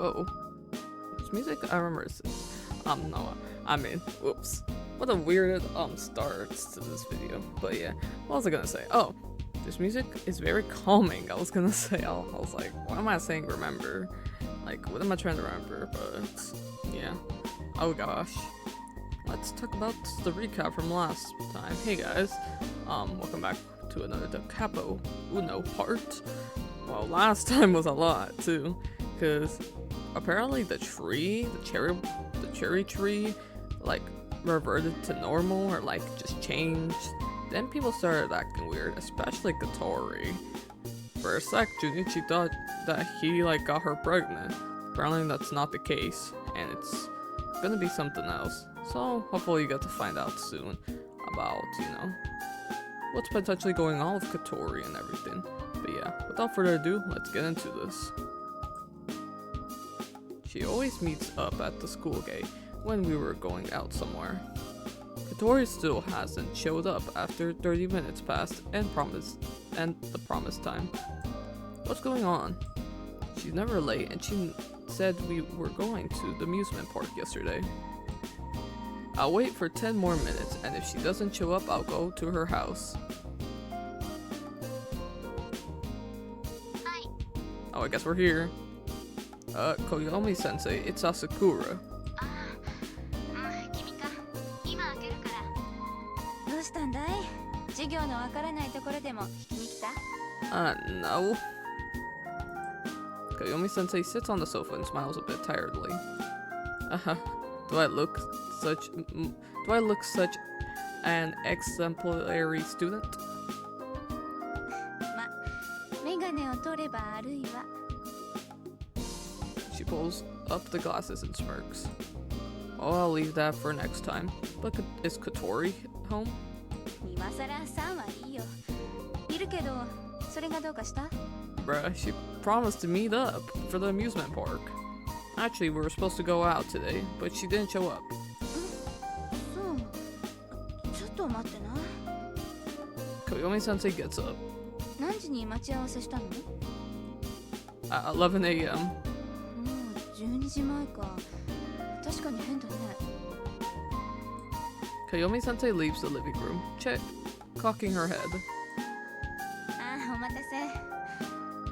Whoa. This music, I remember. No, I mean, whoops. What a weird starts to this video. But yeah, what was I gonna say? Oh, this music is very calming. I was gonna say. I was like, why am I saying remember? Like, what am I trying to remember? But yeah. Oh gosh. Let's talk about the recap from last time. Hey guys, welcome back to another Capo Uno part. Well, last time was a lot too, because apparently the cherry tree, like reverted to normal or like just changed. Then people started acting weird, especially Kotori. For a sec, Junichi thought that he like got her pregnant. Apparently that's not the case, and it's gonna be something else. So hopefully you get to find out soon about, what's potentially going on with Kotori and everything. But yeah, without further ado, let's get into this. She always meets up at the school gate when we were going out somewhere. Kotori still hasn't showed up after 30 minutes passed and the promised time. What's going on? She's never late, and she said we were going to the amusement park yesterday. I'll wait for 10 more minutes, and if she doesn't show up, I'll go to her house. Hi. Oh, I guess we're here. Koyomi-sensei, it's Asakura. 君か。今開けるから。どうしたんだい？授業のわからないところでも聞きに来た？ No. Koyomi-sensei sits on the sofa and smiles a bit tiredly. Do I look such an exemplary student? ま、メガネを取れば悪いわ。 She pulls up the glasses and smirks. Oh, I'll leave that for next time. But is Kotori home? 今さら3はいいよ。いるけど、それがどうかした？ Bruh, she promised to meet up for the amusement park. Actually, we were supposed to go out today, but she didn't show up. そう。ちょっと待ってな。 Koyomi-sensei gets up. 何時に待ち合わせしたの？ At 11 a.m. もう12時前か。確かに変だね。 Koyomi-sensei leaves the living room, cocking her head. あ、お待たせ。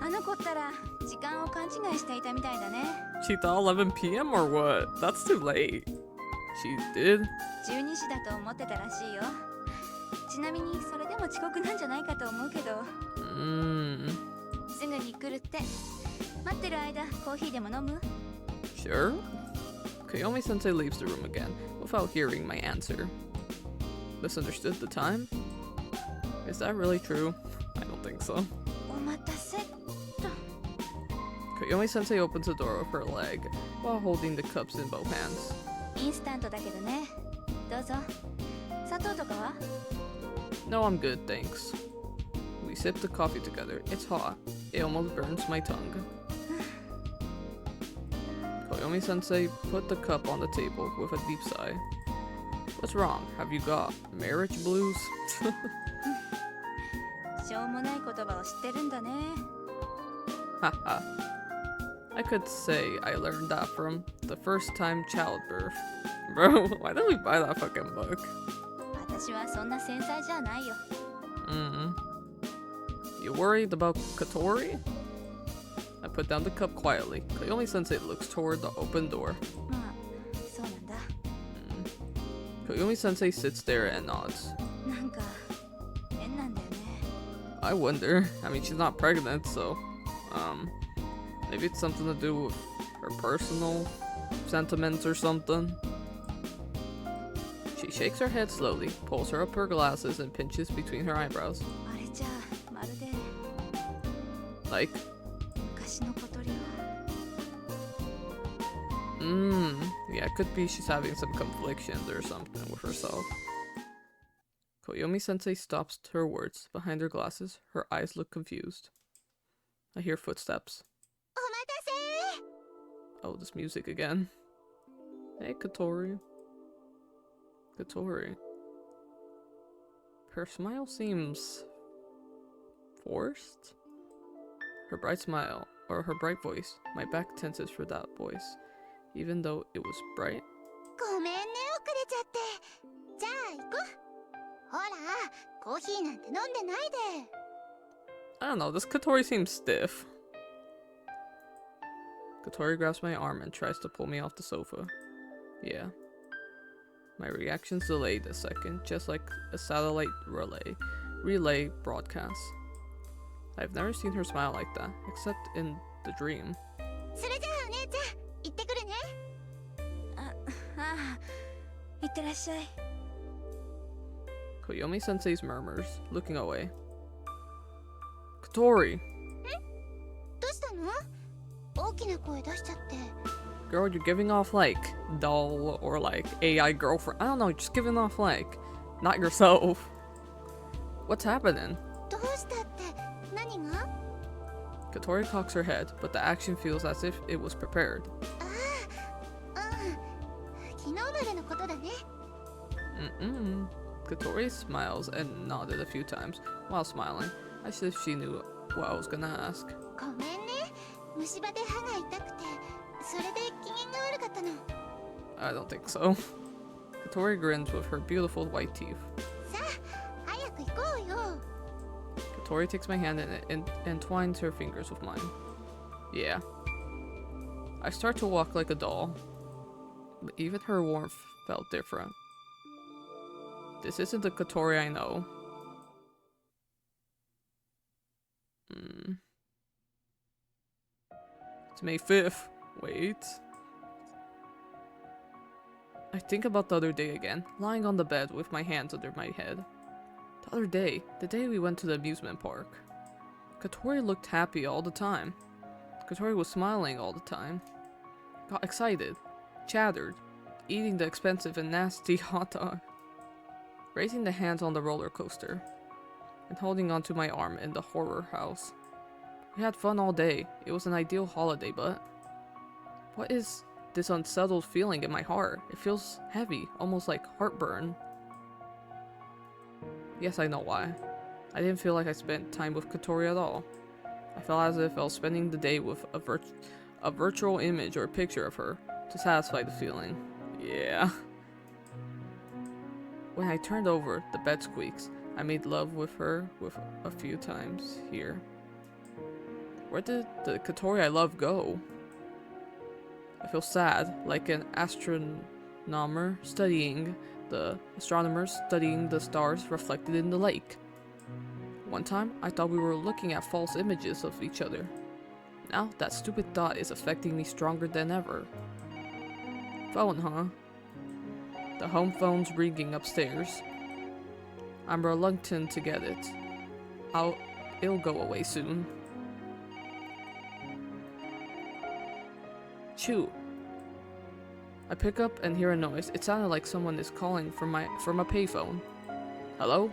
あの子ったら時間を勘違いしていたみたいだね。 She thought 11 p.m. or what? That's too late. She did? 12時だと思ってたらしいよ。ちなみにそれでも遅刻なんじゃないかと思うけど。すぐに来るって。待ってる間コーヒーでも飲む？ Sure. Koyomi-sensei leaves the room again without hearing my answer. Misunderstood the time? Is that really true? I don't think so. お待たせ。 Koyomi-sensei opens the door with her leg while holding the cups in both hands. インスタントだけどね。どうぞ。砂糖とかは？ No, I'm good, thanks. We sip the coffee together. It's hot. It almost burns my tongue. Koyomi-sensei put the cup on the table with a deep sigh. What's wrong? Have you got marriage blues? しょうもない言葉を知ってるんだね。 Haha. I could say I learned that from The First Time Childbirth. Bro, why did we buy that fucking book? 私はそんな繊細じゃないよ。You worried about Kotori? I put down the cup quietly. Koyomi-sensei looks toward the open door. まあ、そうなんだ。Koyomi-sensei sits there and nods. なんか変なんだよね。 I wonder. I mean, she's not pregnant, so maybe it's something to do with her personal sentiments or something. She shakes her head slowly, pulls her up her glasses, and pinches between her eyebrows. あれじゃあまるで Like, 昔の小鳥を。 yeah, it could be she's having some conflictions or something with herself. Koyomi-sensei stops her words behind her glasses. Her eyes look confused. I hear footsteps. お待たせ。 Oh, this music again. Hey, Kotori. Kotori. Her smile seems forced. Her bright smile or her bright voice. My back tenses for that voice, even though it was bright. ごめんね、遅れちゃって。じゃあ行こう。ほら、コーヒーなんて飲んでないで。I don't know, this Kotori seems stiff. Kotori grabs my arm and tries to pull me off the sofa. Yeah. My reaction's delayed a second, just like a satellite relay broadcast. I've never seen her smile like that, except in the dream. それじゃあお姉ちゃん、行ってくるね。行ってらっしゃい。Koyomi-sensei's murmurs, looking away. Kotori! どうしたの？大きな声出しちゃって。Girl, you're giving off like doll or like AI girlfriend. I don't know, just giving off like not yourself. What's happening? どうしたって何が？ Kotori cocks her head, but the action feels as if it was prepared. 昨日までのことだね。Kotori smiles and nodded a few times while smiling, as if she knew what I was gonna ask. ごめんね。虫歯で歯が痛くて、それで機嫌が悪かったの。I don't think so. Kotori grins with her beautiful white teeth. さあ、早く行こうよ。Kotori takes my hand and entwines her fingers with mine. Yeah. I start to walk like a doll, but even her warmth felt different. This isn't the Kotori I know. It's May 5th. Wait. I think about the other day again, lying on the bed with my hands under my head. The other day, the day we went to the amusement park. Kotori looked happy all the time. Kotori was smiling all the time. Got excited, chattered, eating the expensive and nasty hot dog. Raising the hands on the roller coaster, and holding onto my arm in the horror house. We had fun all day. It was an ideal holiday, but what is this unsettled feeling in my heart? It feels heavy, almost like heartburn. Yes, I know why. I didn't feel like I spent time with Kotori at all. I felt as if I was spending the day with a virtual image or picture of her to satisfy the feeling. Yeah. When I turned over, the bed squeaks. I made love with her a few times here. Where did the Kotori I love go? I feel sad, like an astronomer studying the stars reflected in the lake. One time, I thought we were looking at false images of each other. Now, that stupid thought is affecting me stronger than ever. Phone, huh? The home phone's ringing upstairs. I'm reluctant to get it. It'll go away soon. Chew. I pick up and hear a noise. It sounded like someone is calling from a payphone. Hello?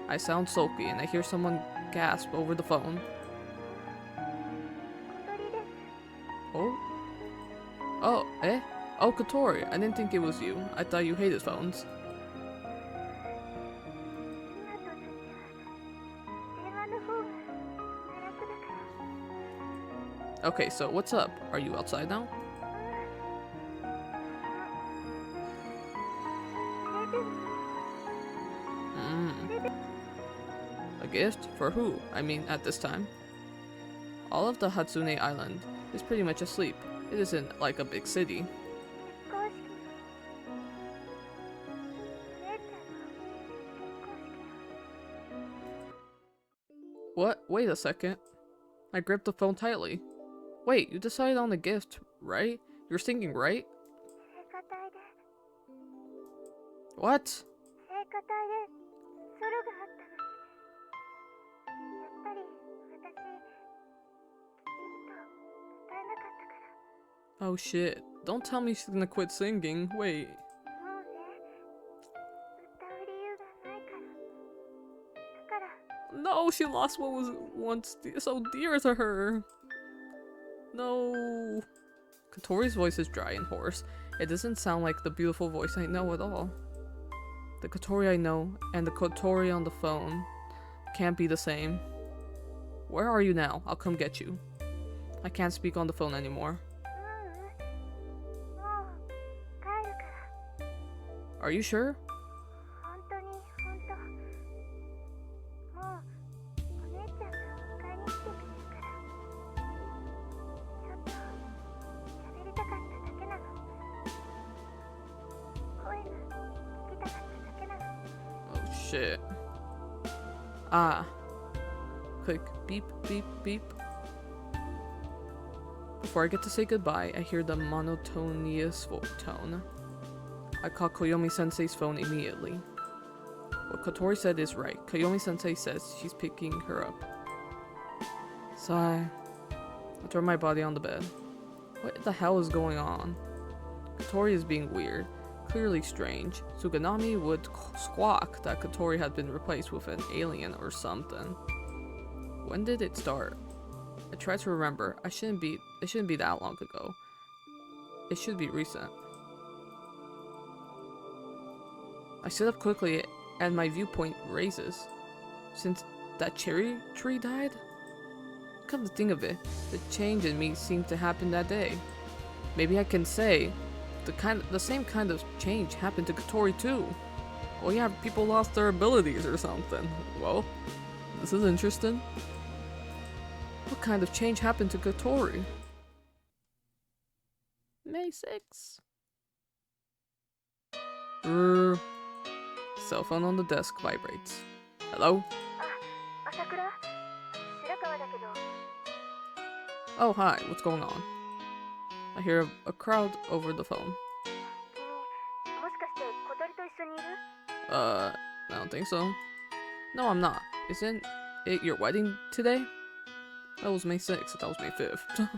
I sound sulky and I hear someone gasp over the phone. Oh? Oh, eh? Oh, Kotori, I didn't think it was you. I thought you hated phones. Okay, so what's up? Are you outside now? A gift? For who? I mean, at this time. All of the Hatsune Island is pretty much asleep. It isn't like a big city. What? Wait a second. I gripped the phone tightly. Wait, you decided on the gift, right? You're thinking, right? What? Oh shit. Don't tell me she's gonna quit singing. Wait. No, she lost what was once so dear to her. No. Kotori's voice is dry and hoarse. It doesn't sound like the beautiful voice I know at all. The Kotori I know and the Kotori on the phone can't be the same. Where are you now? I'll come get you. I can't speak on the phone anymore. ううん、もう帰るから。 Are you sure? 本当に本当。もうお姉ちゃんが迎えに来てくれるから。ちょっと喋りたかっただけなの。声が聞きたかっただけなの。 Oh shit. Ah. Click beep beep beep. Before I get to say goodbye, I hear the monotonous tone. I call Koyomi-sensei's phone immediately. What Kotori said is right. Koyomi-sensei says she's picking her up. Sigh. I throw my body on the bed. What the hell is going on? Kotori is being weird. Clearly strange. Suganami would squawk that Kotori had been replaced with an alien or something. When did it start? I try to remember. It shouldn't be that long ago. It should be recent. I sit up quickly and my viewpoint raises. Since that cherry tree died? Come to think of it, the change in me seemed to happen that day. Maybe I can say the same kind of change happened to Kotori too. Oh yeah, people lost their abilities or something. Well, this is interesting. What kind of change happened to Kotori? May 6. Cell phone on the desk vibrates. Hello? Oh, hi, what's going on? I hear a crowd over the phone. I don't think so. No, I'm not. Isn't it your wedding today? That was May 6th, that was May 5th.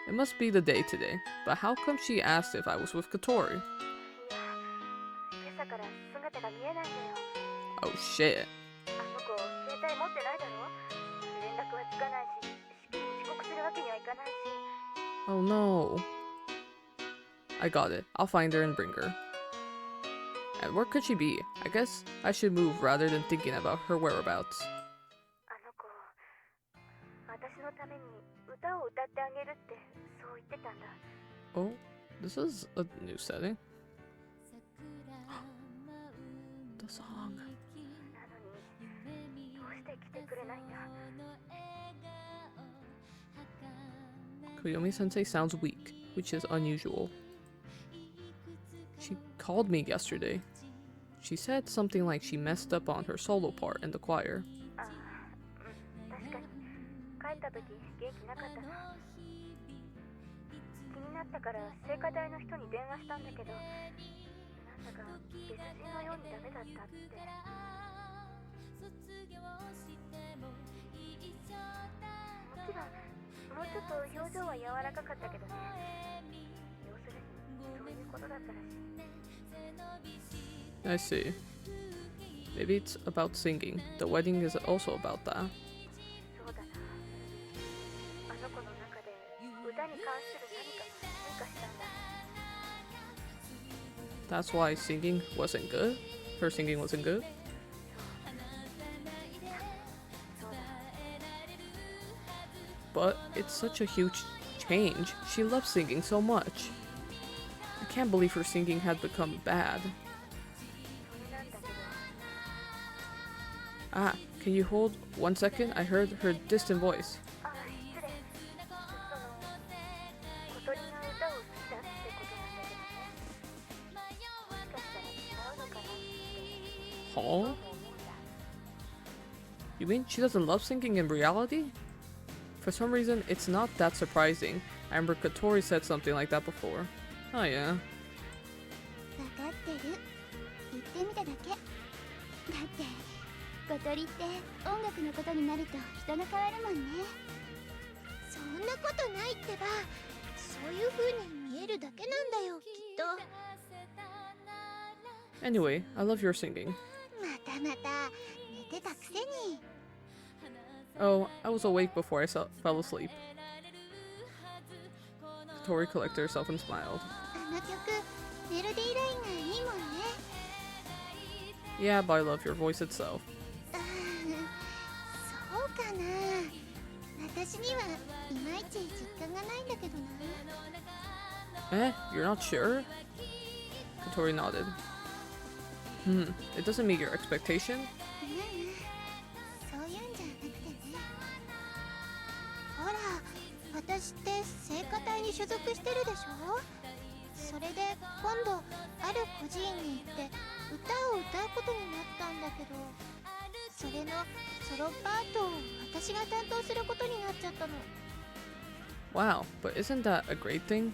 It must be the day today, but how come she asked if I was with Kotori? Oh shit. Oh no. I got it. I'll find her and bring her. And where could she be? I guess I should move rather than thinking about her whereabouts. Oh, this is a new setting. The song. Koyomi-sensei sounds weak, which is unusual. She called me yesterday. She said something like she messed up on her solo part in the choir. I see. Maybe it's about singing. The wedding is also about that. That's why singing wasn't good? Her singing wasn't good? But it's such a huge change. She loves singing so much. I can't believe her singing had become bad. Ah, can you hold 1 second? I heard her distant voice. Huh? You mean she doesn't love singing in reality? For some reason, it's not that surprising. I remember Kotori said something like that before. Oh yeah. Anyway, I love your singing. Oh, I was awake before I fell asleep. Kotori collected herself and smiled. Yeah, but I love your voice itself. 私にはいまいち実感がないんだけどな。You're not sure? Kotori nodded. It doesn't meet your expectation? そういうんじゃなくてね。ほら、私って聖歌隊に所属してるでしょ。それで今度ある孤児院に行って歌を歌うことになったんだけど、それのソロパートを私が担当することになっちゃったの。 Wow, but isn't that a great thing?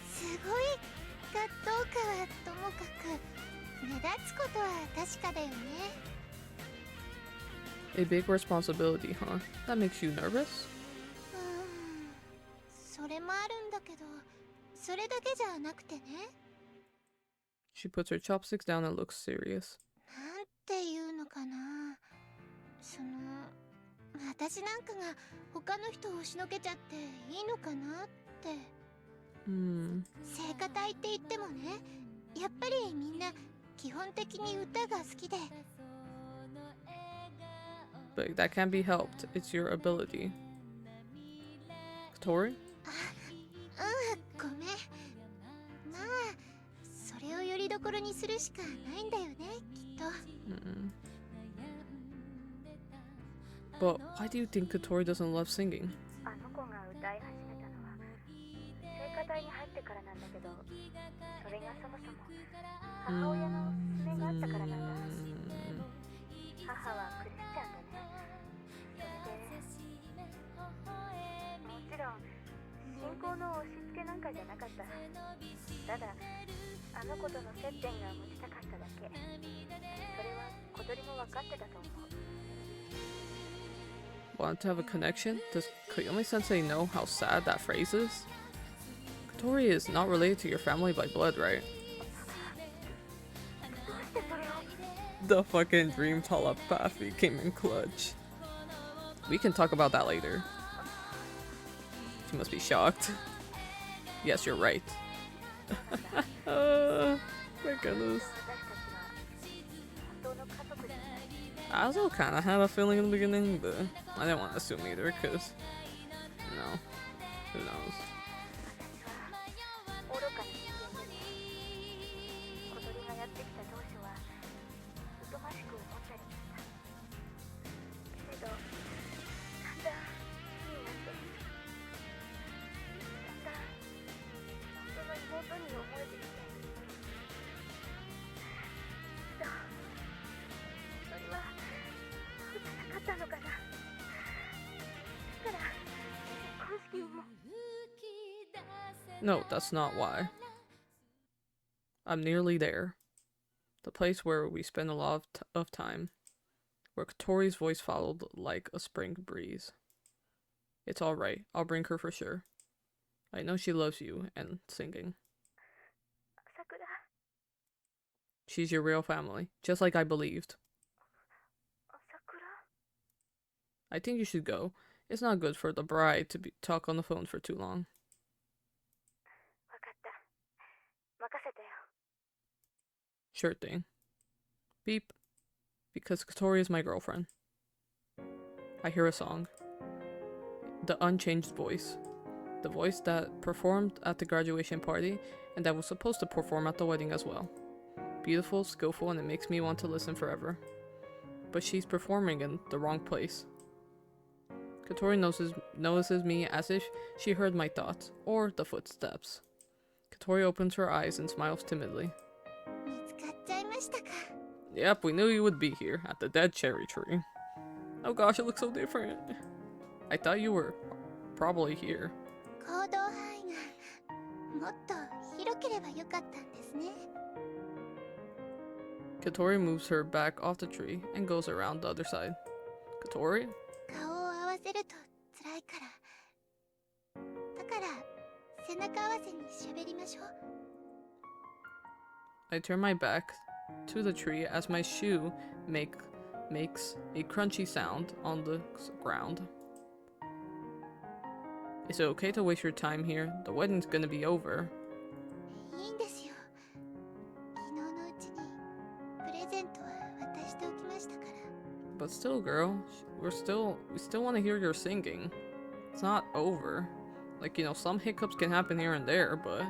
すごいかどうかはともかく、目立つことは確かだよね。 A big responsibility, huh? That makes you nervous? それもあるんだけど、それだけじゃなくてね。 She puts her chopsticks down and looks serious. なんていうのかな、私なんかが他の人を押しのけちゃっていいのかなって。聖歌隊って言ってもね、やっぱりみんな基本的に歌が好きで。 But that can't be helped. It's your ability. Kotori? ごめん。まあそれをよりどころにするしかないんだよね、きっと。But why do you think Kotori doesn't love singing? あの子が歌い始めたのは聖歌隊に入ってからなんだけど、それがそもそも母親のおすすめがあったからなんだ。母はクリスチャンでね。それでもちろん信仰の押し付けなんかじゃなかった。ただあの子との接点が持ちたかっただけ。それは小鳥も分かってたと思う。Want to have a connection? Does Koyomi-sensei know how sad that phrase is? Kotori is not related to your family by blood, right? The fucking dream telepathy came in clutch. We can talk about that later. She must be shocked. Yes, you're right. My goodness. I also kind of had a feeling in the beginning, but I didn't want to assume either, because, you know, who knows. たのかな。だから結婚式も。 No, that's not why. I'm nearly there. The place where we spend a lot of time. Where Kotori's voice followed like a spring breeze. It's alright, I'll bring her for sure. I know she loves you and singing. Sakura. She's your real family, just like I believed. Sakura? I think you should go. It's not good for the bride to talk on the phone for too long. わかった。任せてよ。 Sure thing. Beep. Because Kotori is my girlfriend. I hear a song. The unchanged voice. The voice that performed at the graduation party and that was supposed to perform at the wedding as well. Beautiful, skillful, and it makes me want to listen forever. But she's performing in the wrong place. Kotori notices me as if she heard my thoughts, or the footsteps. Kotori opens her eyes and smiles timidly. 見つかっちゃいましたか。 Yep, we knew you would be here, at the dead cherry tree. Oh gosh, it looks so different. I thought you were probably here. 行動範囲がもっと広ければよかったんですね。 Kotori moves her back off the tree and goes around the other side. Kotori? 顔を合わせると辛いから。だから背中合わせに喋りましょう。 I turn my back to the tree as my shoe makes a crunchy sound on the ground. Is it okay to waste your time here? The wedding's gonna be over. いいんですよ。昨日のうちにプレゼントは渡しておきましたから。 But still, girl, we still want to hear your singing. not over. Like, you know, some hiccups can happen here and there, but,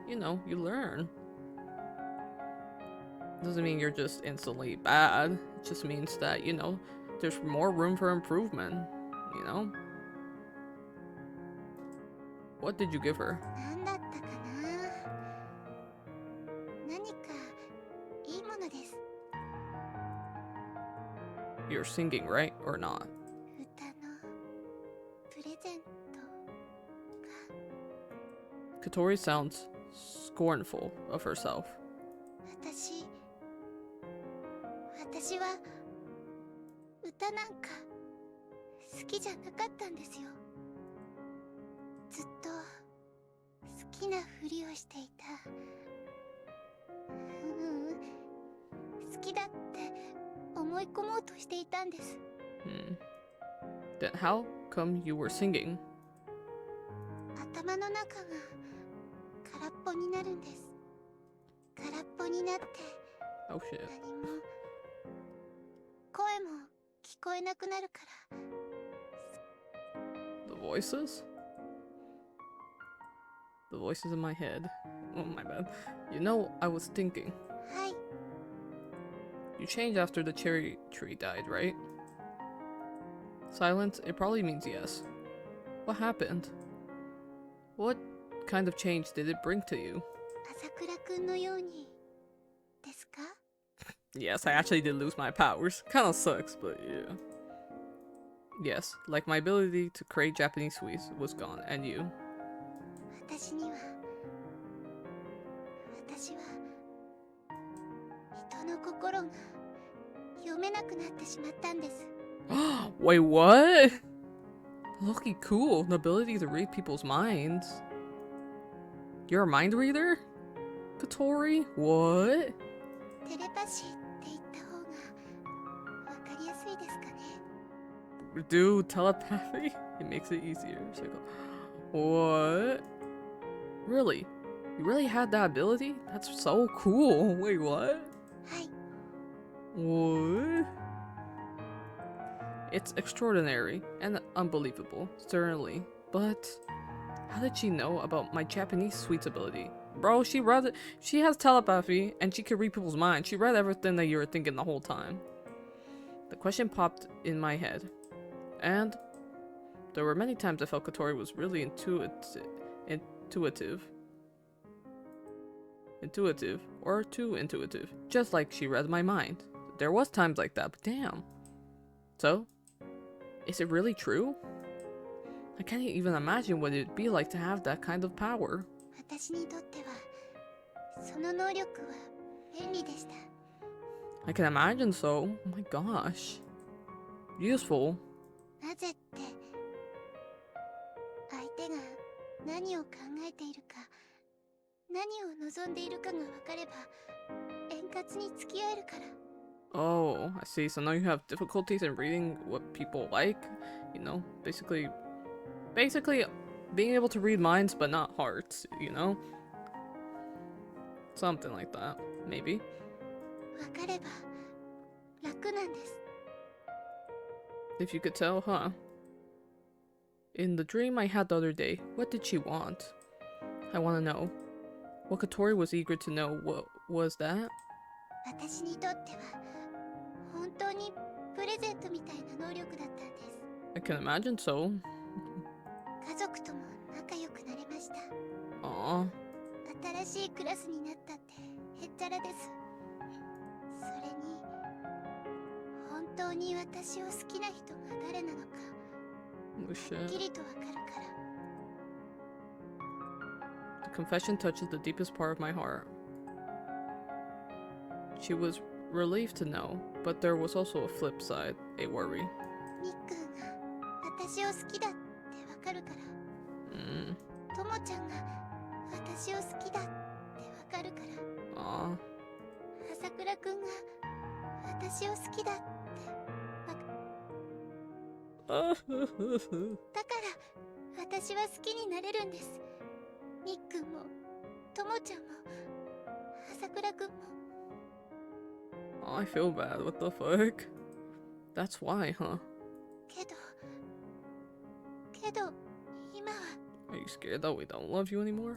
you know, you learn. Doesn't mean you're just instantly bad. It just means that, you know, there's more room for improvement, you know? What did you give her? なんだったかな。何かいいものです。 You're singing, right? Or not? 歌のプレゼントが。 Kotori sounds scornful of herself. 私は歌なんか好きじゃなかったんですよ。ずっと好きなふりをしていた。好きだって思い込もうとしていたんです。Then how come you were singing? 頭の中が空っぽになるんです。空っぽになって Oh shit. 何も声も聞こえなくなるから。 The voices? The voices in my head. Oh, my bad. You know, I was thinking. はい。 You changed after the cherry tree died, right? Silence? It probably means yes. What happened? What kind of change did it bring to you? 朝倉くんのようにですか？ Yes, I actually did lose my powers. Kinda sucks, but yeah. Yes, like my ability to create Japanese sweets was gone, and you. 私は人の心が読めなくなってしまったんです。 Wait, what? Lucky cool, the ability to read people's minds. You're a mind reader? Kotori? What? テレパシーって言った方がわかりやすいですかね。 Dude, telepathy? It makes it easier. It's like, what? Really? You really had that ability? That's so cool. Wait, what? はい。 What? It's extraordinary and unbelievable, certainly. But how did she know about my Japanese sweets ability? Bro, she has telepathy and she can read people's minds. She read everything that you were thinking the whole time. The question popped in my head. And there were many times I felt Kotori was really intuitive, or too intuitive, just like she read my mind. There was times like that, but damn. So, is it really true? I can't even imagine what it'd be like to have that kind of power. 私にとってはその能力は便利でした。 I can imagine so. Oh my gosh. Useful. なぜって相手が何を考えているか何を望んでいるかが分かれば円滑に付き合えるから。 Oh, I see. So now you have difficulties in reading what people like. You know, basically being able to read minds but not hearts, you know? Something like that, maybe. 分かれば楽なんです。 If you could tell, huh? In the dream I had the other day, what did she want? I want to know. What Kotori was eager to know, what was that? 私にとっては本当にプレゼントみたいな能力だったんです。 I can imagine so. 家族とも仲良くなれました。 Aw. 新しいクラスになったってへっちゃらです。それに本当に私を好きな人が誰なのか Oh はっ shit. きりとわかるから。 The confession touches the deepest part of my heart. She was relieved to know, but there was also a flip side, a worry. みっくんが私を好きだってわかるから。 ともちゃんが私を好きだってわかるから。 Aw. 朝倉くんが私を好きだってわかだから私は好きになれるんです。みっくんもともちゃんも朝倉くんも。 I feel bad. What the fuck? That's why, huh? けど今は Are you scared that we don't love you anymore?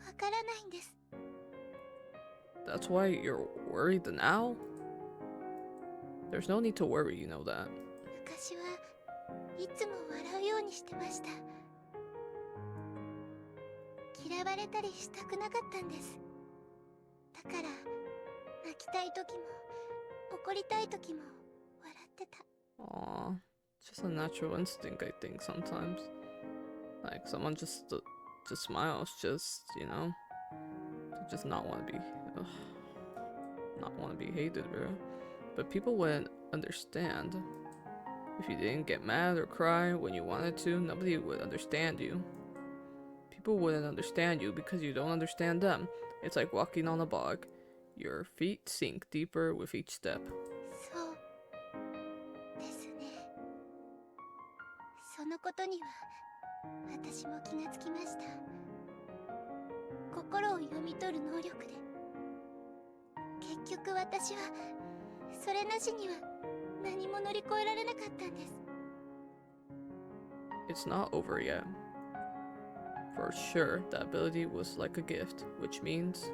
わからないんです。 That's why you're worried now? There's no need to worry, you know that. 昔はいつも笑うようにしてました。嫌われたりしたくなかったんです。だから泣きたい時も怒りたい時も笑ってた。 Aw, it's just a natural instinct, I think, sometimes. Like, someone just smiles, just, you know, to just not want to be, ugh, not want to be hated, bro. But people wouldn't understand. If you didn't get mad or cry when you wanted to, nobody would understand you. People wouldn't understand you because you don't understand them. It's like walking on a bog. Your feet sink deeper with each step. そうですね。そのことには私も気がつきました。心を読み取る能力で結局私はそれなしには何も乗り越えられなかったんです。 It's not over yet. For sure, that ability was like a gift, which means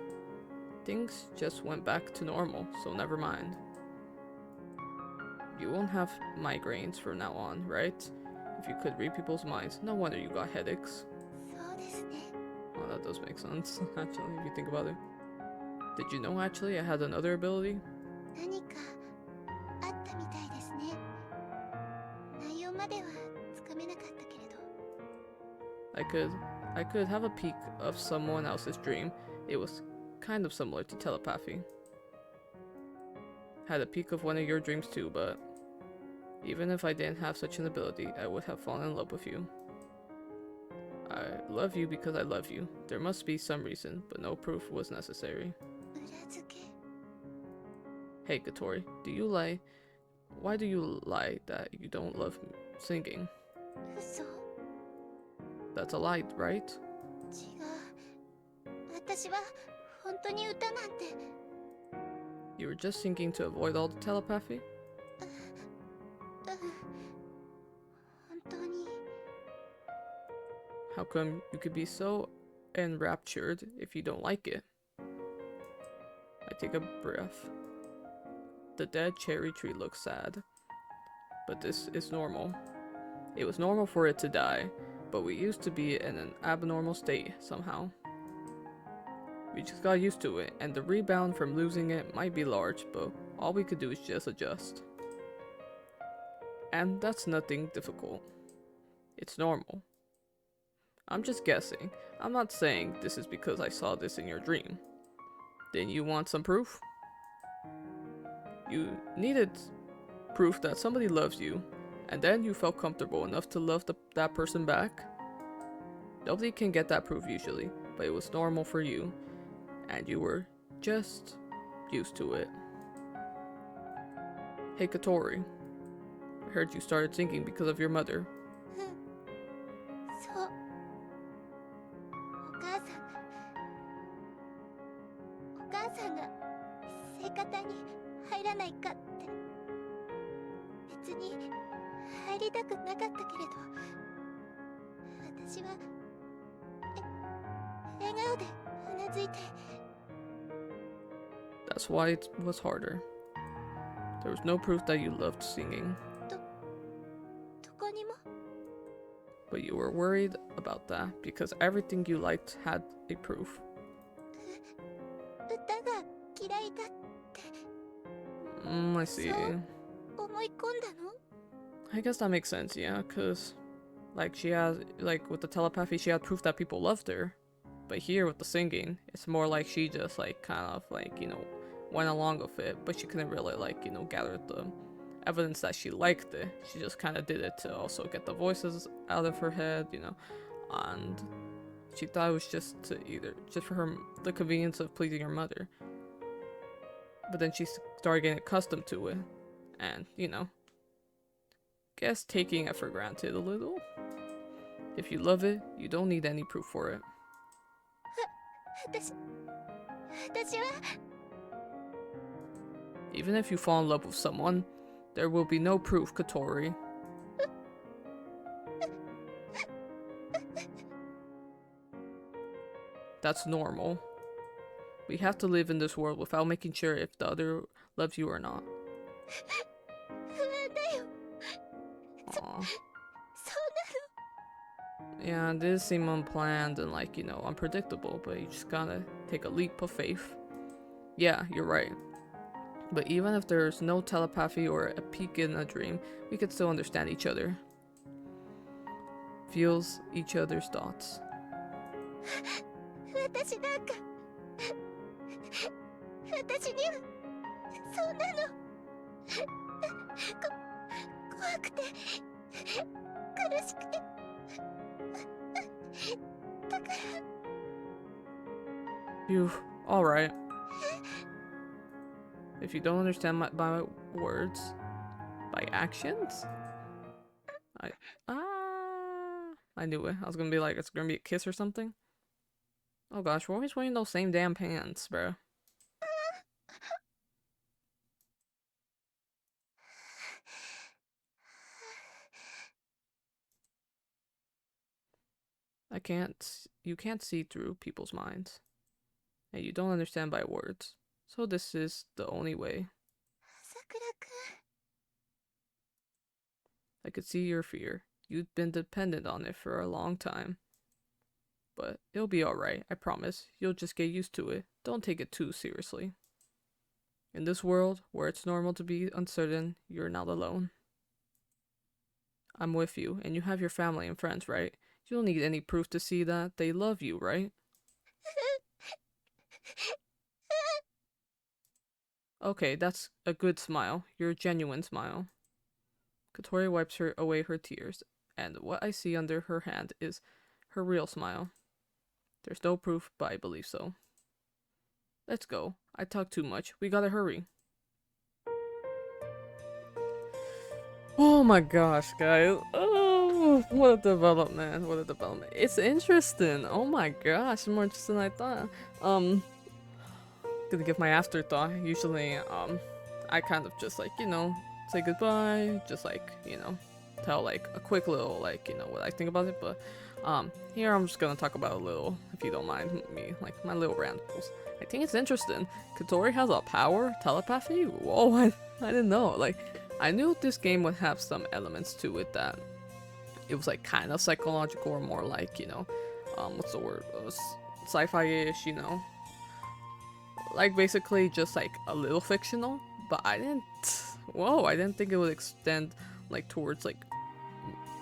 things just went back to normal, so never mind. You won't have migraines from now on, right? If you could read people's minds, no wonder you got headaches. そうですね。 Oh, that does make sense, actually, if you think about it. Did you know, actually, I had another ability? 何かあったみたいですね。内容まではつかめなかったけれど。 I could have a peek of someone else's dream. It was kind of similar to telepathy. Had a peek of one of your dreams too, but even if I didn't have such an ability, I would have fallen in love with you. I love you because I love you. There must be some reason, but no proof was necessary. 裏付け。 Hey, Kotori, do you lie? Why do you lie that you don't love singing? 嘘。 That's a lie, right? 違う。私は本当に歌なんて。 You were just singing to avoid all the telepathy? 本当に。 How come you could be so enraptured if you don't like it? I take a breath. The dead cherry tree looks sad. But this is normal. It was normal for it to die, but we used to be in an abnormal state somehow. We just got used to it, and the rebound from losing it might be large, but all we could do is just adjust. And that's nothing difficult. It's normal. I'm just guessing. I'm not saying this is because I saw this in your dream. Then you want some proof? You needed proof that somebody loves you, and then you felt comfortable enough to love that person back? Nobody can get that proof usually, but it was normal for you, and you were just used to it. Hey Kotori, I heard you started singing because of your mother. そう。お母さんが聖歌隊に入らないかって。別に入りたくなかったけれど、私は笑顔でうなずいて。 That's why it was harder. There was no proof that you loved singing. どこにも。 But you were worried about that because everything you liked had a proof. 歌が嫌いだって。 I see. そう思い込んだの？ I guess that makes sense, yeah, because, like, she has, like, with the telepathy, she had proof that people loved her. But here, with the singing, it's more like she just, like, kind of, like, you know, went along with it, but she couldn't really, like, you know, gather the evidence that she liked it. She just kind of did it to also get the voices out of her head, you know, and she thought it was just for her, the convenience of pleasing her mother. But then she started getting accustomed to it, and, you know, guess taking it for granted a little. If you love it, you don't need any proof for it. 私は Even if you fall in love with someone, there will be no proof, Kotori. That's normal. We have to live in this world without making sure if the other loves you or not. 不安だよ。 Aw. そうな Yeah, it does seem unplanned and like, you know, unpredictable, but you just gotta take a leap of faith. Yeah, you're right. But even if there's no telepathy or a peek in a dream, we could still understand each other. Feels each other's thoughts. の。私なんか私にはそうなの。怖くて苦しくてだから。 Phew. Alright. If you don't understand by words, by actions? I knew it. I was gonna be like, it's gonna be a kiss or something. Oh gosh, we're always wearing those same damn pants, bro. You can't see through people's minds. And you don't understand by words. So this is the only way. 桜くん。 I could see your fear. You've been dependent on it for a long time. But it'll be alright, I promise. You'll just get used to it. Don't take it too seriously. In this world, where it's normal to be uncertain, you're not alone. I'm with you, and you have your family and friends, right? You don't need any proof to see that. They love you, right? Okay, that's a good smile. You're a genuine smile. Kotori wipes away her tears, and what I see under her hand is her real smile. There's no proof, but I believe so. Let's go. I talk too much. We gotta hurry. Oh my gosh, guys. Oh, what a development. What a development. It's interesting. Oh my gosh, more interesting than I thought. Gonna give my afterthought. Usually, I kind of just like, you know, say goodbye, just like, you know, tell like a quick little like, you know, what I think about it, but here I'm just gonna talk about a little, if you don't mind me, like my little rambles. I think it's interesting. Kotori has a power, telepathy? Whoa, I didn't know. Like, I knew this game would have some elements to it that it was like kind of psychological or more like, you know, what's the word? Sci-fi-ish, you know. Like basically just like a little fictional, but I didn't think it would extend like towards like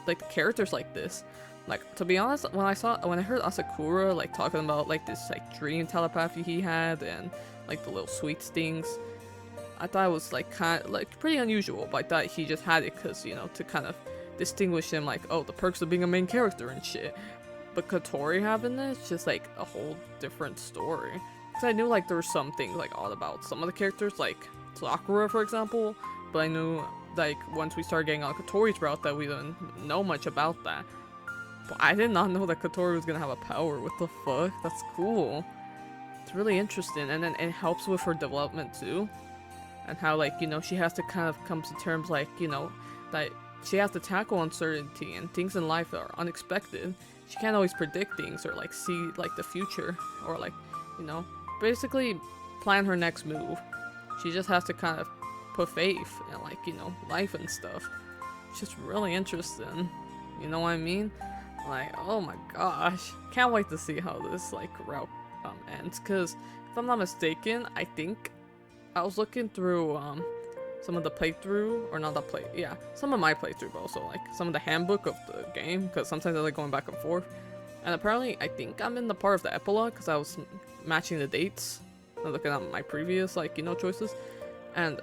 the characters like this. Like, to be honest, when I heard Asakura like talking about like this like dream telepathy he had and like the little sweet stings, I thought it was like kind of like pretty unusual, but I thought he just had it because, you know, to kind of distinguish him, like, oh, the perks of being a main character and shit. But Kotori having this, just like a whole different story. Because I knew like there were some things like odd about some of the characters, like Sakura for example, but I knew like once we started getting on Kotori's route that we didn't know much about that. But I did not know that Kotori was gonna have a power. What the fuck? That's cool. It's really interesting, and then it helps with her development too. And how, like, you know, she has to kind of come to terms, like, you know, that she has to tackle uncertainty and things in life that are unexpected. She can't always predict things or, like, see, like, the future or, like, you know, basically plan her next move. She just has to kind of put faith in, like, you know, life and stuff. It's just really interesting. You know what I mean? Like, oh my gosh. Can't wait to see how this, like, route ends. Because, if I'm not mistaken, I think I was looking through some of the playthrough, or not the play, yeah, some of my playthrough, but also like some of the handbook of the game, because sometimes I like going back and forth. And apparently, I think I'm in the part of the epilogue, because I was matching the dates and looking at my previous, like, you know, choices. And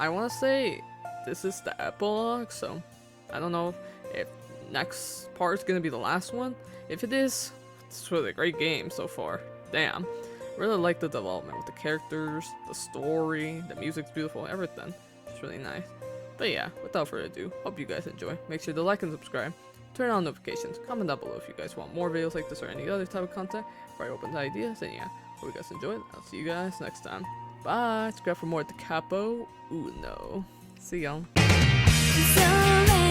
I want to say this is the epilogue, so I don't know if next part is going to be the last one. If it is, it's really a great game so far. Damn. Really like the development with the characters, the story, the music's beautiful, everything. It's really nice. But yeah, without further ado, hope you guys enjoy. Make sure to like and subscribe, turn on notifications, comment down below if you guys want more videos like this or any other type of content, very open to ideas, and yeah, hope you guys enjoyed. I'll see you guys next time. Bye! Subscribe for more at the Capo. Ooh no. See y'all. So